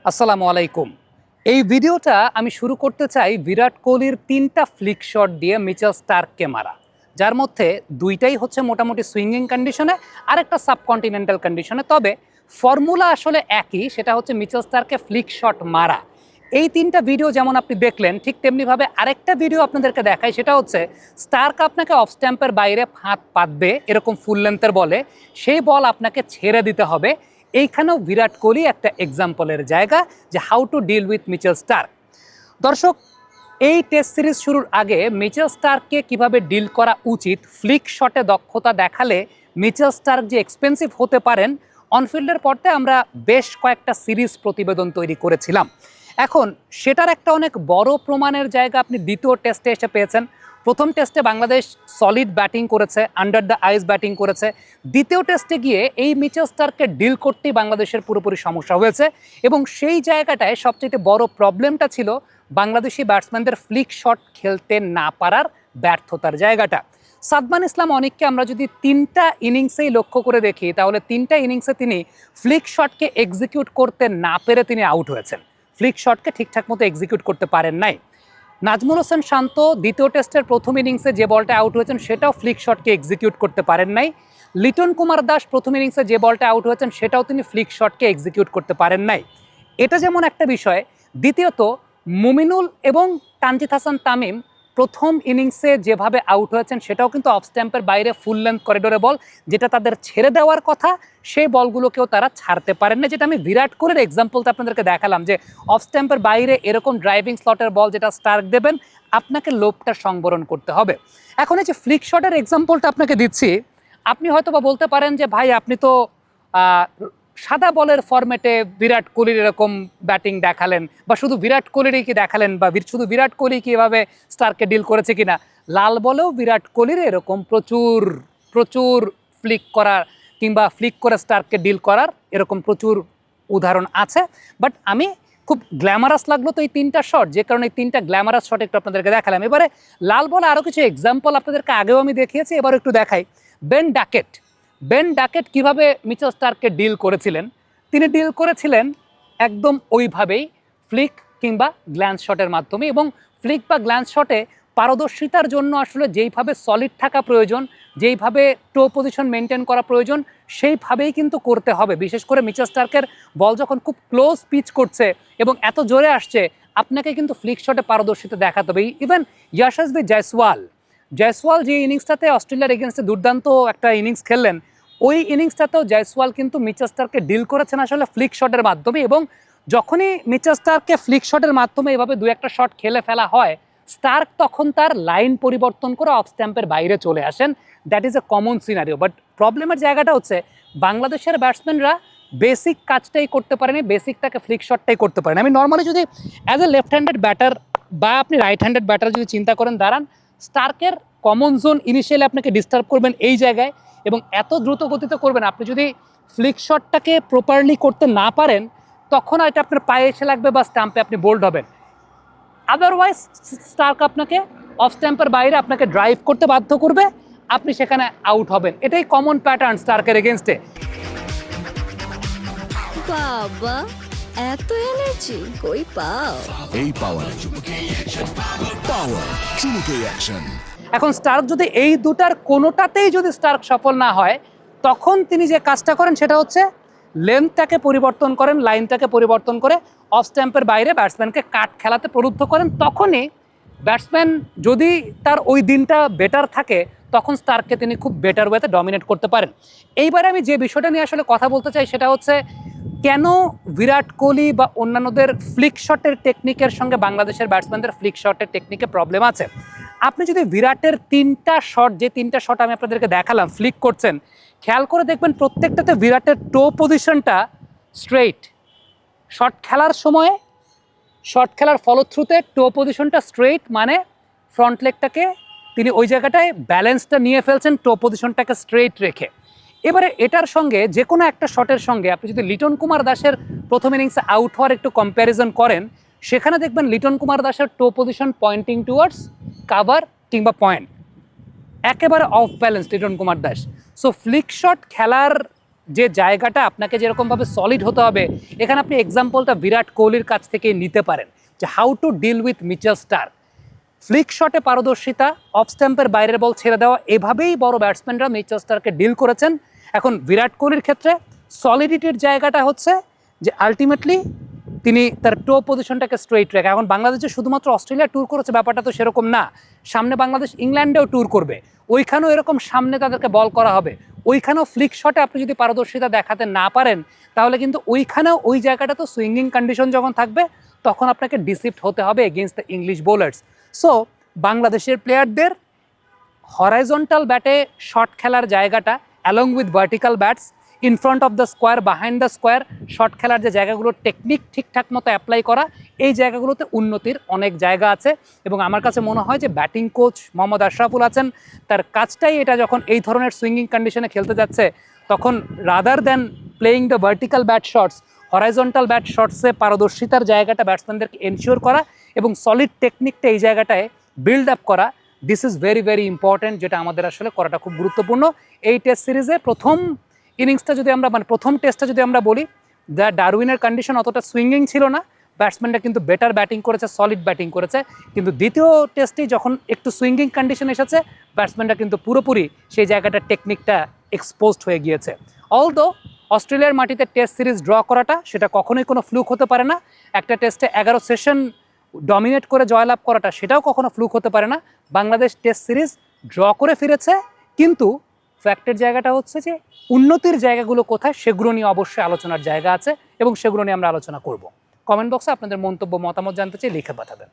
আসসালামু আলাইকুম। এই ভিডিওটা আমি শুরু করতে চাই বিরাট কোহলির ৩টা ফ্লিক শট দিয়ে মিচেল স্টার্ককে মারা। যার মধ্যে ২টাই হচ্ছে মোটামুটি সুইঙ্গিং কন্ডিশনে, আরেকটা সাবকন্টিনেন্টাল কন্ডিশনে। তবে ফর্মুলা আসলে একই, সেটা হচ্ছে মিচেল স্টার্ককে ফ্লিক শট মারা। এই ৩টা ভিডিও যেমন আপনি দেখলেন, ঠিক তেমনিভাবে আরেকটা ভিডিও আপনাদেরকে দেখাই, সেটা হচ্ছে স্টার্ক আপনাকে অফ স্ট্যাম্পের বাইরে হাত পাতবে এরকম ফুল লেন্থের বলে, সেই বল আপনাকে ছেড়ে দিতে হবে। এইখানেও বিরাট কোহলি একটা এক্সাম্পলের জায়গা যে how to deal with Mitchell Starc. দর্শক, এই টেস্ট সিরিজ শুরুর আগে মিচেল স্টার্ককে কিভাবে ডিল করা উচিত, ফ্লিক শটে দক্ষতা দেখালে মিচেল স্টার্ক যে এক্সপেন্সিভ হতে পারেন, অনফিল্ডের পর্তে আমরা বেশ কয়েকটা সিরিজ প্রতিবেদন তৈরি করেছিলাম। এখন সেটার একটা অনেক বড় প্রমাণের জায়গা আপনি দ্বিতীয় টেস্টে এসে পেয়েছেন। প্রথম টেস্টে বাংলাদেশ সলিড ব্যাটিং করেছে, আন্ডার দ্য আইস ব্যাটিং করেছে। দ্বিতীয় টেস্টে গিয়ে এই মিচেল স্টার্ককে ডিল করতেই বাংলাদেশের পুরোপুরি সমস্যা হয়েছে, এবং সেই জায়গাটায় সবচেয়ে বড় প্রবলেমটা ছিল বাংলাদেশি ব্যাটসম্যানদের ফ্লিক শট খেলতে না পারার ব্যর্থতার জায়গাটা। সাদমান ইসলাম অনিককে আমরা যদি ৩টা ইনিংসেই লক্ষ্য করে দেখি, তাহলে ৩টা ইনিংসে তিনি ফ্লিক শটকে এক্সিকিউট করতে না পেরে তিনি আউট হয়েছেন। ফ্লিক শটকে ঠিকঠাক মতো এক্সিকিউট করতে পারেন নাই। নাজমুল হোসেন শান্ত দ্বিতীয় টেস্টের প্রথম ইনিংসে যে বলটা আউট হয়েছেন সেটাও ফ্লিক শটকে এক্সিকিউট করতে পারেন নাই। লিটন কুমার দাস প্রথম ইনিংসে যে বলটা আউট হয়েছেন সেটাও তিনি ফ্লিক শটকে এক্সিকিউট করতে পারেন নাই। এটা যেমন একটা বিষয়। দ্বিতীয়ত, মুমিনুল এবং তানজিদ হাসান তামিম প্রথম ইনিংসে যেভাবে আউট হয়েছেন সেটাও কিন্তু অফ স্ট্যাম্পের বাইরে ফুল লেন্থ করিডোরে বল, যেটা তাদের ছেড়ে দেওয়ার কথা, সেই বলগুলোকেও তারা ছাড়তে পারেন না। যেটা আমি বিরাট কোহলির এক্সাম্পলটা আপনাদেরকে দেখালাম, যে অফ স্ট্যাম্পের বাইরে এরকম ড্রাইভিং স্লটের বল যেটা স্টার্ক দেবেন, আপনাকে লোভটা সংবরণ করতে হবে। এখন এই যে ফ্লিক শটের এক্সাম্পলটা আপনাকে দিচ্ছি, আপনি হয়তো বা বলতে পারেন যে ভাই আপনি তো সাদা বলের ফরম্যাটে বিরাট কোহলির এরকম ব্যাটিং দেখালেন, বা শুধু বিরাট কোহলিরই কি দেখালেন, বা শুধু বিরাট কোহলি কি এভাবে স্টারকে ডিল করেছে কিনা। লাল বলেও বিরাট কোহলির এরকম প্রচুর প্রচুর ফ্লিক করার কিংবা ফ্লিক করে স্টারকে ডিল করার এরকম প্রচুর উদাহরণ আছে। বাট আমি খুব গ্ল্যামারাস লাগলো তো এই 3টা শট, যে কারণে এই 3টা গ্ল্যামারাস শট একটু আপনাদেরকে দেখালাম। এবারে লাল বলে আরও কিছু এক্সাম্পল আপনাদেরকে আগেও আমি দেখিয়েছি, এবার একটু দেখাই। বেন ডাকেট কিভাবে মিচেল স্টার্ককে ডিল করেছিলেন। তিনি ডিল করেছিলেন একদম ওইভাবেই, ফ্লিক কিংবা গ্ল্যান্স শটের মাধ্যমে। এবং ফ্লিক বা গ্ল্যান্স শটে পারদর্শিতার জন্য আসলে যেইভাবে সলিড থাকা প্রয়োজন, যেইভাবে টো পজিশন মেনটেন করা প্রয়োজন, সেইভাবেই কিন্তু করতে হবে। বিশেষ করে মিচেল স্টার্কের বল যখন খুব ক্লোজ পিচ করছে এবং এত জোরে আসছে, আপনাকে কিন্তু ফ্লিক শটে পারদর্শিতা দেখাতে হবে। ইভেন ইয়াশাসভি জয়সওয়াল যে ইনিংসটাতে অস্ট্রেলিয়ার এগেনস্টে দুর্দান্ত একটা ইনিংস খেললেন, ওই ইনিংসটাতেও জয়সওয়াল কিন্তু মিচেল স্টার্ককে ডিল করেছেন আসলে ফ্লিক শটের মাধ্যমে। এবং যখনই মিচেল স্টার্ককে ফ্লিক শটের মাধ্যমে এভাবে দু একটা শট খেলে ফেলা হয়, স্টার্ক তখন তার লাইন পরিবর্তন করে অফ স্ট্যাম্পের বাইরে চলে আসেন। That is a common scenario. But প্রবলেমের জায়গাটা হচ্ছে বাংলাদেশের ব্যাটসম্যানরা বেসিক কাজটাই করতে পারেনি, বেসিকটাকে ফ্লিক শটটাই করতে পারেন। আমি নর্মালি যদি as a left handed batter বা আপনি রাইট হ্যান্ডেড ব্যাটার যদি চিন্তা করেন, দাঁড়ান, স্টার্কের কমন জোন ইনিশিয়ালি আপনাকে ডিস্টার্ব করবেন এই জায়গায়, এবং এত দ্রুত গতিতে করবেন। আপনি যদি ফ্লিক শটটাকে প্রপারলি করতে না পারেন, তখন এটা আপনার পায়ে এসে লাগবে বা স্টাম্পে আপনি বোল্ড হবেন। আদারওয়াইজ স্টার্ক আপনাকে অফ স্ট্যাম্পের বাইরে আপনাকে ড্রাইভ করতে বাধ্য করবে, আপনি সেখানে আউট হবেন। এটাই কমন প্যাটার্ন স্টার্কের এগেনস্টে। বাবা, এত এনার্জি কই পাও? এই পাওয়ার চুমুকে অ্যাকশন। এখন স্টার্ক যদি এই দুটার কোনোটাতেই যদি স্টার্ক সফল না হয়, তখন তিনি যে কাজটা করেন সেটা হচ্ছে লেন্থটাকে পরিবর্তন করেন, লাইনটাকে পরিবর্তন করে অফ স্ট্যাম্পের বাইরে ব্যাটসম্যানকে কাট খেলাতে প্রলুব্ধ করেন। তখনই ব্যাটসম্যান যদি তার ওই দিনটা বেটার থাকে, তখন স্টার্ককে তিনি খুব বেটার ওয়েতে ডমিনেট করতে পারেন। এইবারে আমি যে বিষয়টা নিয়ে আসলে কথা বলতে চাই সেটা হচ্ছে, কেন বিরাট কোহলি বা অন্যান্যদের ফ্লিক শটের টেকনিকের সঙ্গে বাংলাদেশের ব্যাটসম্যানদের ফ্লিক শটের টেকনিকে প্রবলেম আছে। আপনি যদি বিরাটের 3টা শট, যে 3টা শট আমি আপনাদেরকে দেখালাম ফ্লিক করছেন, খেয়াল করে দেখবেন প্রত্যেকটাতে বিরাটের টো পজিশনটা স্ট্রেইট। শট খেলার সময়, শট খেলার ফলোথ্রুতে টো পজিশনটা স্ট্রেইট, মানে ফ্রন্ট লেগটাকে তিনি ওই জায়গাটায় ব্যালেন্সটা নিয়ে ফেলছেন টো পজিশনটাকে স্ট্রেইট রেখে। এবারে এটার সঙ্গে যে কোনো একটা শটের সঙ্গে আপনি যদি লিটন কুমার দাসের প্রথম ইনিংসে আউট হওয়ার একটু কম্প্যারিজন করেন, সেখানে দেখবেন লিটন কুমার দাসের টো পজিশন পয়েন্টিং টুয়ার্ডস কাভার কিংবা পয়েন্ট, একেবারে of balance Liton Kumar Das. So Flick shot খেলার যে জায়গাটা আপনাকে যেরকমভাবে সলিড হতে হবে, এখানে আপনি এক্সাম্পলটা বিরাট কোহলির কাছ থেকে নিতে পারেন যে how to deal with Mitchell Starc. Flick শটে পারদর্শিতা, অফ স্ট্যাম্পের বাইরের বল ছেড়ে দেওয়া, এভাবেই বড় ব্যাটসম্যানরা মিচেল স্টার্ককে ডিল করেছেন। এখন বিরাট কোহলির ক্ষেত্রে সলিডিটির জায়গাটা হচ্ছে যে আলটিমেটলি তিনি তার টো পজিশনটাকে স্ট্রেইট রাখে। এখন বাংলাদেশে শুধুমাত্র অস্ট্রেলিয়া ট্যুর করেছে ব্যাপারটা তো সেরকম না, সামনে বাংলাদেশ ইংল্যান্ডেও ট্যুর করবে, ওইখানেও এরকম সামনে তাদেরকে বল করা হবে, ওইখানেও ফ্লিক শটে আপনি যদি পারদর্শিতা দেখাতে না পারেন তাহলে কিন্তু ওইখানেও ওই জায়গাটা তো সুইঙ্গিং কন্ডিশন যখন থাকবে তখন আপনাকে ডিসিপ্ট হতে হবে against the English bowlers. So বাংলাদেশের প্লেয়ারদের হরাইজন্টাল ব্যাটে শট খেলার জায়গাটা along with vertical bats in front of the square, behind the square, shot খেলার যে জায়গাগুলোর টেকনিক ঠিকঠাক মতো অ্যাপ্লাই করা, এই জায়গাগুলোতে উন্নতির অনেক জায়গা আছে। এবং আমার কাছে মনে হয় যে ব্যাটিং কোচ মোহাম্মদ আশরাফুল আছেন, তার কাজটাই এটা, যখন এই ধরনের সুইঙ্গিং কন্ডিশনে খেলতে যাচ্ছে তখন rather than playing the vertical bat shots, horizontal bat শটসে পারদর্শিতার জায়গাটা ব্যাটসম্যানদেরকে এনশিওর করা এবং সলিড টেকনিকটা এই জায়গাটায় বিল্ড আপ করা, this is very very important, যেটা আমাদের আসলে করাটা খুব গুরুত্বপূর্ণ। এই টেস্ট সিরিজে প্রথম ইনিংসটা যদি আমরা প্রথম টেস্টটা যদি আমরা বলি, ডারউইনের কন্ডিশন অতটা সুইঙ্গিং ছিল না, ব্যাটসম্যানরা কিন্তু বেটার ব্যাটিং করেছে, সলিড ব্যাটিং করেছে। কিন্তু দ্বিতীয় টেস্টেই যখন একটু সুইঙ্গিং কন্ডিশন এসেছে ব্যাটসম্যানরা কিন্তু পুরোপুরি সেই জায়গাটার টেকনিকটা এক্সপোজড হয়ে গিয়েছে। অলদো অস্ট্রেলিয়ার মাটিতে টেস্ট সিরিজ ড্র করাটা সেটা কখনোই কোনো ফ্লুক হতে পারে না, একটা টেস্টে 11 সেশন ডমিনেট করে জয়লাভ করাটা সেটাও কখনো ফ্লুক হতে পারে না। বাংলাদেশ টেস্ট সিরিজ ড্র করে ফিরেছে, কিন্তু ফ্যাক্টের জায়গাটা হচ্ছে যে উন্নতির জায়গাগুলো কোথায় সেগুলো নিয়ে অবশ্যই আলোচনার জায়গা আছে এবং সেগুলো নিয়ে আমরা আলোচনা করব। কমেন্ট বক্সে আপনাদের মন্তব্য মতামত জানতে চাই, লিখে পাঠাবেন।